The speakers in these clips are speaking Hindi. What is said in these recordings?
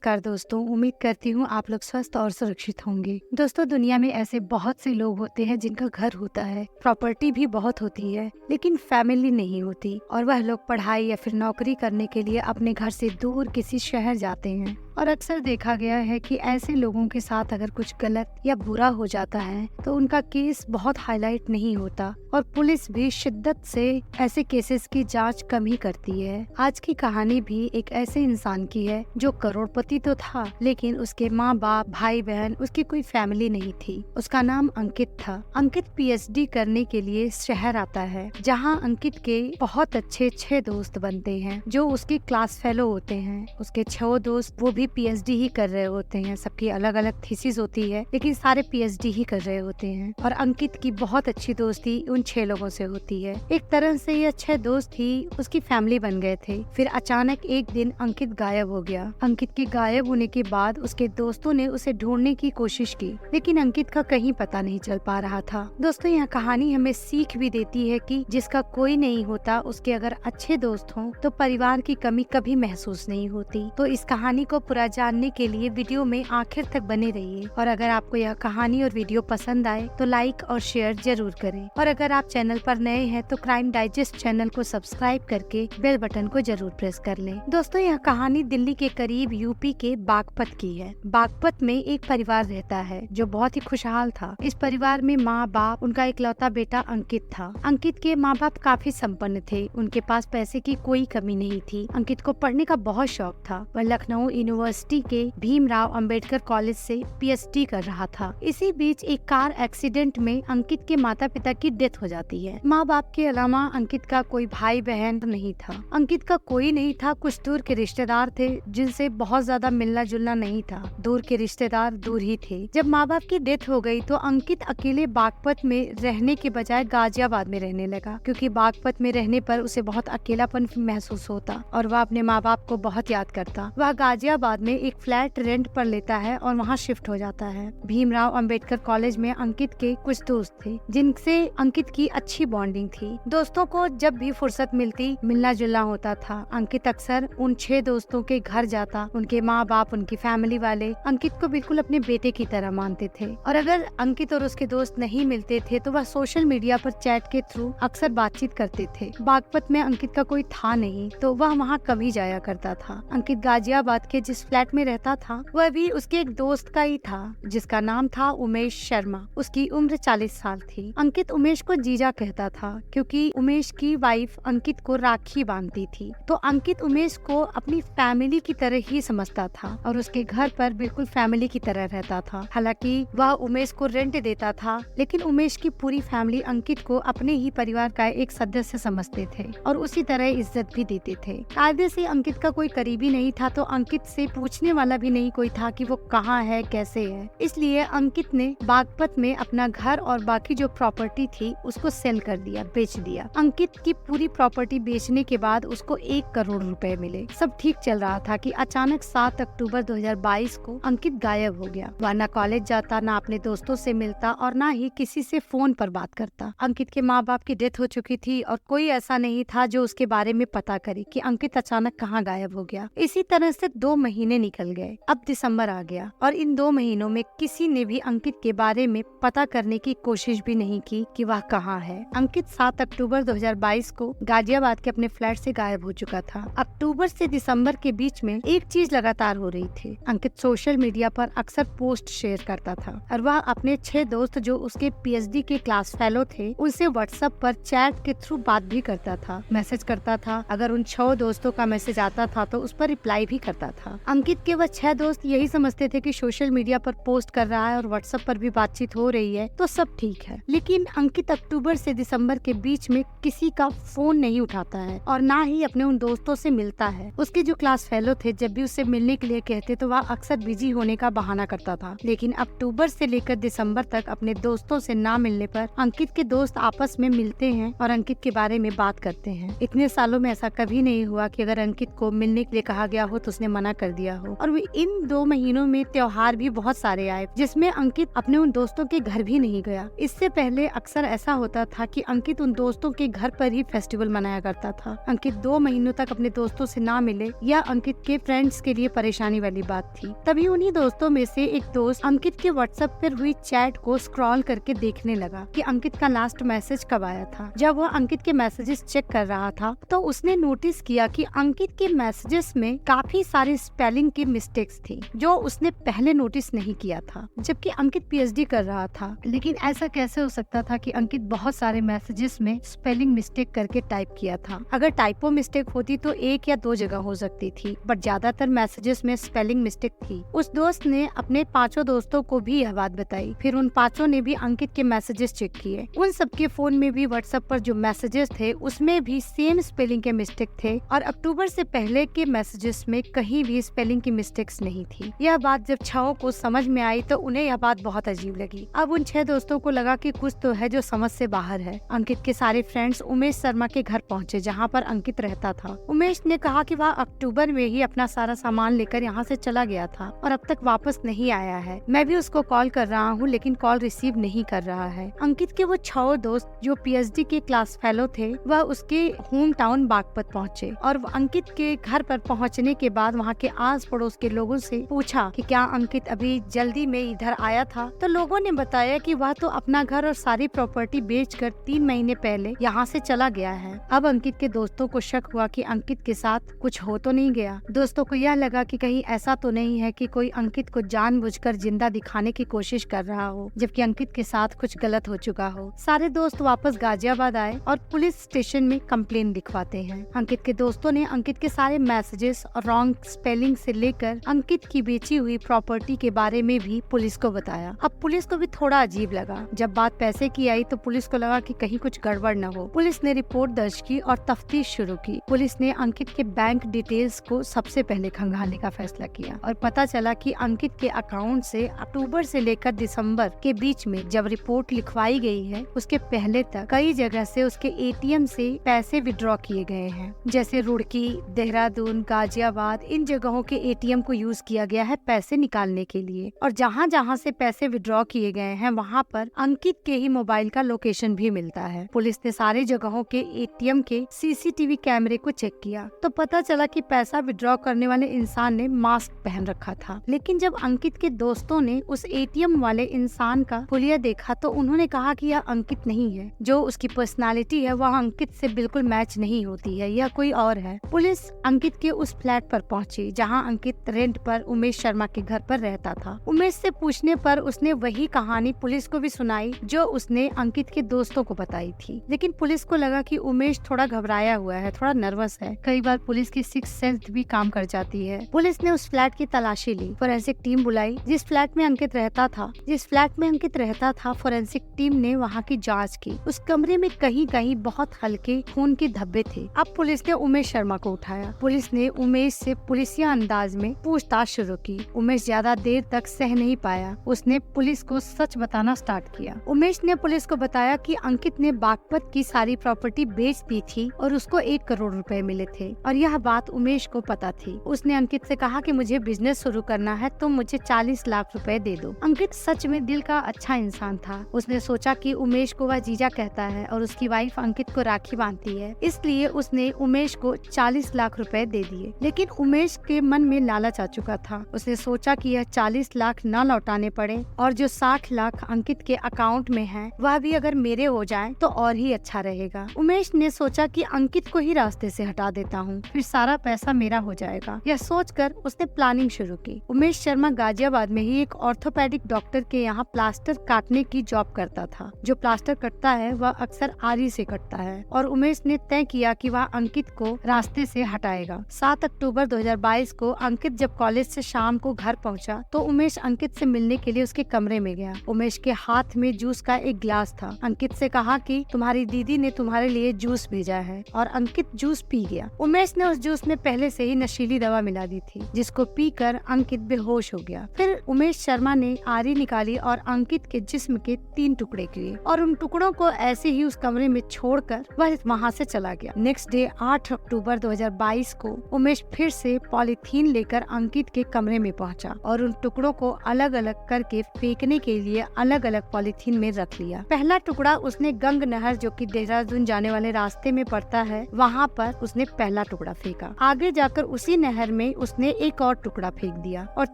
नमस्कार दोस्तों, उम्मीद करती हूँ आप लोग स्वस्थ और सुरक्षित होंगे। दोस्तों, दुनिया में ऐसे बहुत से लोग होते हैं जिनका घर होता है, प्रॉपर्टी भी बहुत होती है, लेकिन फैमिली नहीं होती और वह लोग पढ़ाई या फिर नौकरी करने के लिए अपने घर से दूर किसी शहर जाते हैं। और अक्सर देखा गया है कि ऐसे लोगों के साथ अगर कुछ गलत या बुरा हो जाता है तो उनका केस बहुत हाईलाइट नहीं होता और पुलिस भी शिद्दत से ऐसे केसेस की जांच कम ही करती है। आज की कहानी भी एक ऐसे इंसान की है जो करोड़पति तो था, लेकिन उसके माँ बाप, भाई बहन, उसकी कोई फैमिली नहीं थी। उसका नाम अंकित था। अंकित पीएचडी करने के लिए शहर आता है, जहाँ अंकित के बहुत अच्छे 6 दोस्त बनते हैं जो उसके क्लास फेलो होते हैं। उसके 6 दोस्त वो भी पीएचडी ही कर रहे होते हैं। सबकी अलग अलग थीसिस होती है, लेकिन सारे पीएचडी ही कर रहे होते हैं। और अंकित की बहुत अच्छी दोस्ती उन 6 लोगों से होती है। एक तरह से ये 6 दोस्त ही उसकी फैमिली बन गए थे। फिर अचानक एक दिन अंकित गायब हो गया। अंकित के गायब होने के बाद उसके दोस्तों ने उसे ढूंढने की कोशिश की, लेकिन अंकित का कहीं पता नहीं चल पा रहा था। दोस्तों, यह कहानी हमें सीख भी देती है कि जिसका कोई नहीं होता, उसके अगर अच्छे दोस्त हों तो परिवार की कमी कभी महसूस नहीं होती। तो इस कहानी को पूरा जानने के लिए वीडियो में आखिर तक बने रहिए। और अगर आपको यह कहानी और वीडियो पसंद आए तो लाइक और शेयर जरूर करें। और अगर आप चैनल पर नए हैं तो क्राइम डाइजेस्ट चैनल को सब्सक्राइब करके बेल बटन को जरूर प्रेस कर लें। दोस्तों, यह कहानी दिल्ली के करीब यूपी के बागपत की है। बागपत में एक परिवार रहता है जो बहुत ही खुशहाल था। इस परिवार में माँ बाप, उनका इकलौता बेटा अंकित था। अंकित के माँ बाप काफी संपन्न थे। उनके पास पैसे की कोई कमी नहीं थी। अंकित को पढ़ने का बहुत शौक था। वह लखनऊ यूनिवर्सिटी के भीमराव अंबेडकर कॉलेज से पीएचडी कर रहा था। इसी बीच एक कार एक्सीडेंट में अंकित के माता पिता की डेथ हो जाती है। माँ बाप के अलावा अंकित का कोई भाई बहन नहीं था। अंकित का कोई नहीं था। कुछ दूर के रिश्तेदार थे जिनसे बहुत ज्यादा मिलना जुलना नहीं था। दूर के रिश्तेदार दूर ही थे। जब माँ बाप की डेथ हो गई तो अंकित अकेले बागपत में रहने के बजाय गाजियाबाद में रहने लगा, क्योंकि बागपत में रहने पर उसे बहुत अकेलापन महसूस होता और वह अपने माँ बाप को बहुत याद करता। वह गाजियाबाद में एक फ्लैट रेंट पर लेता है और वहाँ शिफ्ट हो जाता है। भीमराव अंबेडकर कॉलेज में अंकित के कुछ दोस्त थे जिनसे अंकित की अच्छी बॉन्डिंग थी। दोस्तों को जब भी फुर्सत मिलती मिलना जुलना होता था। अंकित अक्सर उन 6 दोस्तों के घर जाता। उनके माँ बाप, उनकी फैमिली वाले अंकित को बिल्कुल अपने बेटे की तरह मानते थे। और अगर अंकित और उसके दोस्त नहीं मिलते थे तो वह सोशल मीडिया पर चैट के थ्रू अक्सर बातचीत करते थे। बागपत में अंकित का कोई था नहीं तो वह वहाँ कभी जाया करता था। अंकित गाजियाबाद के जिस फ्लैट में रहता था वह भी उसके एक दोस्त का ही था, जिसका नाम था उमेश शर्मा। उसकी उम्र 40 साल थी। अंकित उमेश को जीजा कहता था क्योंकि उमेश की वाइफ अंकित को राखी बांधती थी। तो अंकित उमेश को अपनी फैमिली की तरह ही समझता था और उसके घर पर बिल्कुल फैमिली की तरह रहता था। हालांकि वह उमेश को रेंट देता था, लेकिन उमेश की पूरी फैमिली अंकित को अपने ही परिवार का एक सदस्य समझते थे और उसी तरह इज्जत भी देते थे। कायदे से अंकित का कोई करीबी नहीं था, तो अंकित से पूछने वाला भी नहीं कोई था कि वो कहाँ है, कैसे है। इसलिए अंकित ने बागपत में अपना घर और बाकी जो प्रॉपर्टी थी उसको सेल कर दिया, बेच दिया। अंकित की पूरी प्रॉपर्टी बेचने के बाद उसको 1 करोड़ रुपए मिले। सब ठीक चल रहा था कि अचानक 7 अक्टूबर 2022 को अंकित गायब हो गया। वह न कॉलेज जाता, न अपने दोस्तों से मिलता और न ही किसी से फोन पर बात करता। अंकित के माँ बाप की डेथ हो चुकी थी और कोई ऐसा नहीं था जो उसके बारे में पता करे कि अंकित अचानक कहाँ गायब हो गया। इसी तरह से 2 महीने निकल गए। अब दिसंबर आ गया और इन 2 महीनों में किसी ने भी अंकित के बारे में पता करने की कोशिश भी नहीं की कि वह कहाँ है। अंकित 7 अक्टूबर 2022 को गाजियाबाद के अपने फ्लैट से गायब हो चुका था। अक्टूबर से दिसंबर के बीच में एक चीज लगातार हो रही थी। अंकित सोशल मीडिया पर अक्सर पोस्ट शेयर करता था और वह अपने 6 दोस्त जो उसके पीएचडी के क्लास फेलो थे उनसे व्हाट्सएप पर चैट के थ्रू बात भी करता था, मैसेज करता था। अगर उन 6 दोस्तों का मैसेज आता था तो उस पर रिप्लाई भी करता था। अंकित के वह 6 दोस्त यही समझते थे कि सोशल मीडिया पर पोस्ट कर रहा है और व्हाट्सएप पर भी बातचीत हो रही है तो सब ठीक है। लेकिन अंकित अक्टूबर से दिसंबर के बीच में किसी का फोन नहीं उठाता है और ना ही अपने उन दोस्तों से मिलता है। उसके जो क्लास फेलो थे जब भी उससे मिलने के लिए कहते तो वह अक्सर बिजी होने का बहाना करता था। लेकिन अक्टूबर से लेकर दिसंबर तक अपने दोस्तों से ना मिलने पर अंकित के दोस्त आपस में मिलते हैं और अंकित के बारे में बात करते हैं। इतने सालों में ऐसा कभी नहीं हुआ कि अगर अंकित को मिलने के लिए कहा गया हो तो उसने मना कर दिया हो। और इन 2 महीनों में त्योहार भी बहुत सारे आए जिसमें अंकित अपने उन दोस्तों के घर भी नहीं गया। इससे पहले अक्सर ऐसा होता था कि अंकित उन दोस्तों के घर पर ही फेस्टिवल मनाया करता था। अंकित 2 महीनों तक अपने दोस्तों से ना मिले या अंकित के फ्रेंड्स के लिए परेशानी वाली बात थी। तभी उन्हीं दोस्तों में से एक दोस्त अंकित के व्हाट्सएप पर हुई चैट को स्क्रॉल करके देखने लगा कि अंकित का लास्ट मैसेज कब आया था। जब वह अंकित के मैसेजेस चेक कर रहा था तो उसने नोटिस किया कि अंकित के मैसेजेस में काफी सारी स्पेलिंग की मिस्टेक्स थी जो उसने पहले नोटिस नहीं किया था, जबकि अंकित पीएचडी कर रहा था। लेकिन ऐसा कैसे हो सकता था कि अंकित बहुत सारे मैसेजेस में स्पेलिंग मिस्टेक करके टाइप किया था। अगर टाइपो मिस्टेक होती तो 1 या 2 जगह हो सकती थी, बट ज्यादातर मैसेजेस में स्पेलिंग मिस्टेक थी। उस दोस्त ने अपने 5 दोस्तों को भी यह बात बताई। फिर उन 5 ने भी अंकित के मैसेजेस चेक किए। उन सबके फोन में भी व्हाट्सएप पर जो मैसेजेस थे उसमें भी सेम स्पेलिंग के मिस्टेक थे और अक्टूबर से पहले के मैसेजेस में कहीं भी स्पेलिंग की मिस्टेक्स नहीं थी। यह बात जब 6 को समझ में आई तो उन्हें यह बात बहुत अजीब लगी। अब उन 6 दोस्तों को लगा कि कुछ तो है जो समझ से बाहर है। अंकित के सारे फ्रेंड्स उमेश शर्मा के घर पहुंचे जहां पर अंकित रहता था। उमेश ने कहा कि वह अक्टूबर में ही अपना सारा सामान लेकर यहाँ से चला गया था और अब तक वापस नहीं आया है। मैं भी उसको कॉल कर रहा हूँ लेकिन कॉल रिसीव नहीं कर रहा है। अंकित के वो 6 दोस्त जो पीएचडी के क्लास फेलो थे वह उसके होम टाउन बागपत पहुँचे और अंकित के घर पर पहुँचने के बाद वहाँ के आस पड़ोस के लोगों से पूछा कि क्या अंकित अभी जल्दी में इधर आया था। तो लोगों ने बताया कि वह तो अपना घर और सारी प्रॉपर्टी बेचकर 3 महीने पहले यहाँ से चला गया है। अब अंकित के दोस्तों को शक हुआ कि अंकित के साथ कुछ हो तो नहीं गया। दोस्तों को यह लगा कि कहीं ऐसा तो नहीं है कि कोई अंकित को जानबूझकर जिंदा दिखाने की कोशिश कर रहा हो जबकि अंकित के साथ कुछ गलत हो चुका हो। सारे दोस्त वापस गाजियाबाद आए और पुलिस स्टेशन में कंप्लेन लिखवाते हैं। अंकित के दोस्तों ने अंकित के सारे मैसेजेस और रॉन्ग स्पेलिंग से लेकर अंकित की बेची हुई प्रॉपर्टी के बारे में भी पुलिस को बताया। अब पुलिस को भी थोड़ा अजीब लगा। जब बात पैसे की आई तो पुलिस को लगा कि कहीं कुछ गड़बड़ न हो। पुलिस ने रिपोर्ट दर्ज की और तफ्तीश शुरू की। पुलिस ने अंकित के बैंक डिटेल्स को सबसे पहले खंगालने का फैसला किया और पता चला कि अंकित के अकाउंट से अक्टूबर से लेकर दिसंबर के बीच में जब रिपोर्ट लिखवाई गई है उसके पहले तक कई जगह से उसके एटीएम से पैसे विड्रॉ किए गए हैं। जैसे रुड़की, देहरादून, गाजियाबाद, इन जगहों के एटीएम को यूज किया गया है पैसे निकालने के लिए। और जहाँ जहाँ से पैसे विड्रॉ किए गए हैं वहाँ पर अंकित के ही मोबाइल का लोकेशन भी मिलता है। पुलिस ने सारी जगहों के एटीएम के सीसीटीवी कैमरे को चेक किया तो पता चला कि पैसा विड्रॉ करने वाले इंसान ने मास्क पहन रखा था। लेकिन जब अंकित के दोस्तों ने उस एटीएम वाले इंसान का हुलिया देखा तो उन्होंने कहा कि यह अंकित नहीं है। जो उसकी पर्सनालिटी है वह अंकित से बिल्कुल मैच नहीं होती है, यह कोई और है। पुलिस अंकित के उस फ्लैट पर पहुंची जहां अंकित रेंट पर उमेश शर्मा के घर पर रहता था। उमेश से पूछने पर उसने वही कहानी पुलिस को भी सुनाई जो उसने अंकित के दोस्तों को बताई थी। लेकिन पुलिस को लगा कि उमेश थोड़ा घबराया हुआ है, थोड़ा नर्वस है। कई बार पुलिस की सिक्स्थ सेंस भी काम कर जाती है। पुलिस ने उस फ्लैट की तलाशी ली, फोरेंसिक टीम बुलाई जिस फ्लैट में अंकित रहता था। फोरेंसिक टीम ने वहाँ की जांच की। उस कमरे में कहीं कहीं बहुत हल्के खून के धब्बे थे। अब पुलिस ने उमेश शर्मा को उठाया। पुलिस ने उमेश से पुलिसिया अंदाज में पूछताछ शुरू की। उमेश ज्यादा देर तक सह नहीं पाया। उसने पुलिस को सच बताना स्टार्ट किया। उमेश ने पुलिस को बताया कि अंकित ने बागपत की सारी प्रॉपर्टी बेच दी थी और उसको 1 करोड़ रुपए मिले थे और यह बात उमेश को पता थी। उसने अंकित से कहा कि मुझे बिजनेस शुरू करना है तो मुझे 40 लाख रुपए दे दो। अंकित सच में दिल का अच्छा इंसान था। उसने सोचा कि उमेश को वह जीजा कहता है और उसकी वाइफ अंकित को राखी बांधती है, इसलिए उसने उमेश को 40 लाख रुपए दे दिए। लेकिन उमेश के मन में लालच आ चुका था। उसने सोचा कि यह 40 लाख न लौटाने पड़े और जो 60 लाख अंकित के अकाउंट में है वह भी अगर मेरे हो जाए तो और ही अच्छा रहेगा। उमेश ने सोचा कि अंकित को ही रास्ते से हटा देता हूँ, फिर सारा पैसा मेरा हो जाएगा। यह सोचकर उसने प्लानिंग शुरू की। उमेश शर्मा गाजियाबाद में ही एक ऑर्थोपेडिक डॉक्टर के यहाँ प्लास्टर काटने की जॉब करता था। जो प्लास्टर कटता है वह अक्सर आरी से कटता है और उमेश ने तय किया कि वह अंकित को रास्ते से हटाएगा। 7 अक्टूबर 2022 को अंकित जब कॉलेज से शाम को घर पहुंचा तो उमेश अंकित से मिलने के लिए उसके कमरे में गया। उमेश के हाथ में जूस का एक गिलास था। अंकित से कहा कि तुम्हारी दीदी ने तुम्हारे लिए जूस भेजा है और अंकित जूस पी गया। उमेश ने उस जूस में पहले से ही नशीली दवा मिला दी थी जिसको पीकर अंकित बेहोश हो गया। फिर उमेश शर्मा ने आरी निकाली और अंकित के जिस्म के 3 टुकड़े किए और उन टुकड़ों को ऐसे ही उस कमरे में छोड़कर वह वहां से चला गया। नेक्स्ट डे 8 अक्टूबर 2022 को उमेश फिर से पॉलीथीन पॉलीथीन लेकर अंकित के कमरे में पहुंचा और उन टुकड़ों को अलग अलग करके फेंकने के लिए अलग अलग पॉलीथीन में रख लिया। पहला टुकड़ा उसने गंग नहर, जो कि देहरादून जाने वाले रास्ते में पड़ता है, वहाँ पर उसने पहला टुकड़ा फेंका। आगे जाकर उसी नहर में उसने एक और टुकड़ा फेंक दिया और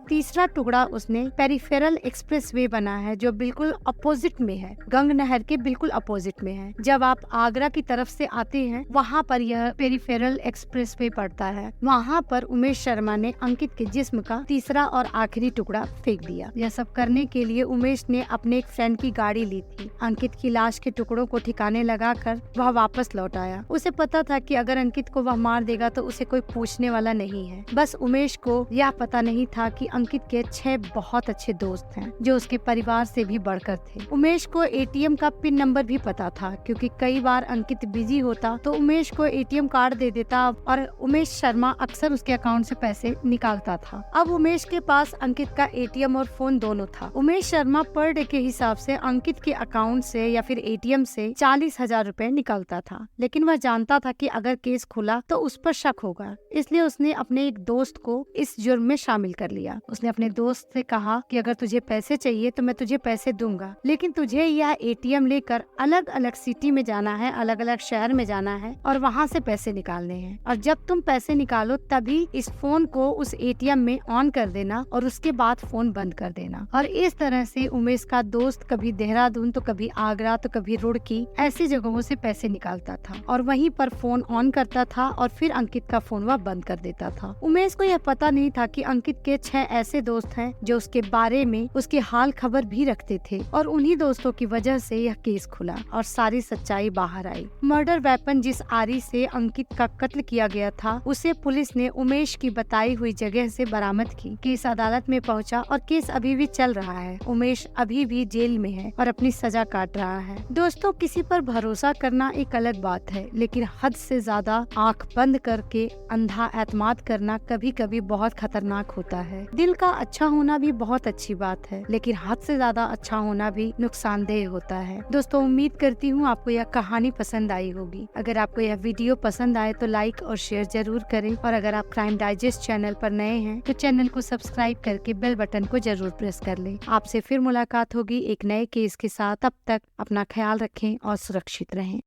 तीसरा टुकड़ा उसने पेरिफेरल एक्सप्रेसवे बना है जो बिल्कुल अपोजिट में है, गंग नहर के बिल्कुल अपोजिट में है। जब आप आगरा की तरफ से आते हैं वहाँ पर यह पेरिफेरल एक्सप्रेसवे पड़ता है। वहाँ पर उमेश शर्मा ने अंकित के जिस्म का तीसरा और आखिरी टुकड़ा फेंक दिया। यह सब करने के लिए उमेश ने अपने एक फ्रेंड की गाड़ी ली थी। अंकित की लाश के टुकड़ों को ठिकाने लगाकर वह वापस लौट आया। उसे पता था कि अगर अंकित को वह मार देगा तो उसे कोई पूछने वाला नहीं है। बस उमेश को यह पता नहीं था कि अंकित के 6 बहुत अच्छे दोस्त हैं जो उसके परिवार से भी बढ़कर थे। उमेश को एटीएम का पिन नंबर भी पता था, क्योंकि कई बार अंकित बिजी होता तो उमेश को एटीएम कार्ड दे देता और उमेश शर्मा अक्सर उसके अकाउंट से पैसे निकालता था। अब उमेश के पास अंकित का एटीएम और फोन दोनों था। उमेश शर्मा पर डे के हिसाब से अंकित के अकाउंट से या फिर एटीएम से 40,000 रुपए निकालता था, लेकिन वह जानता था कि अगर केस खुला तो उस पर शक होगा, इसलिए उसने अपने एक दोस्त को इस जुर्म में शामिल कर लिया। उसने अपने दोस्त से कहा कि अगर तुझे पैसे चाहिए तो मैं तुझे पैसे दूंगा, लेकिन तुझे यह एटीएम लेकर अलग अलग सिटी में जाना है, अलग अलग शहर में जाना है और वहाँ से पैसे निकालने हैं। और जब तुम पैसे निकालो तभी इस फोन को उस एटीएम में ऑन कर देना और उसके बाद फोन बंद कर देना। और इस तरह से उमेश का दोस्त कभी देहरादून तो कभी आगरा तो कभी रुड़की ऐसी जगहों से पैसे निकालता था और वहीं पर फोन ऑन करता था और फिर अंकित का फोन वह बंद कर देता था। उमेश को यह पता नहीं था कि अंकित के 6 ऐसे दोस्त हैं जो उसके बारे में उसके हाल खबर भी रखते थे और उन्हीं दोस्तों की वजह से यह केस खुला और सारी सच्चाई बाहर आई। मर्डर वेपन जिस आरी से अंकित का कत्ल किया गया था उसे पुलिस ने उमेश की बताई हुई जगह से बरामद की। केस अदालत में पहुंचा और केस अभी भी चल रहा है। उमेश अभी भी जेल में है और अपनी सजा काट रहा है। दोस्तों, किसी पर भरोसा करना एक अलग बात है, लेकिन हद से ज्यादा आंख बंद करके अंधा एतमाद करना कभी कभी बहुत खतरनाक होता है। दिल का अच्छा होना भी बहुत अच्छी बात है, लेकिन हद से ज्यादा अच्छा होना भी नुकसानदेह होता है। दोस्तों, उम्मीद करती हूँ आपको यह कहानी पसंद आई होगी। अगर आपको यह वीडियो पसंद आए तो लाइक और शेयर जरूर करें और अगर आप क्राइम डाइजेस्ट चैनल पर नए हैं तो चैनल को सब्सक्राइब करके बेल बटन को जरूर प्रेस कर लें। आपसे फिर मुलाकात होगी एक नए केस के साथ। तब तक अपना ख्याल रखें और सुरक्षित रहें।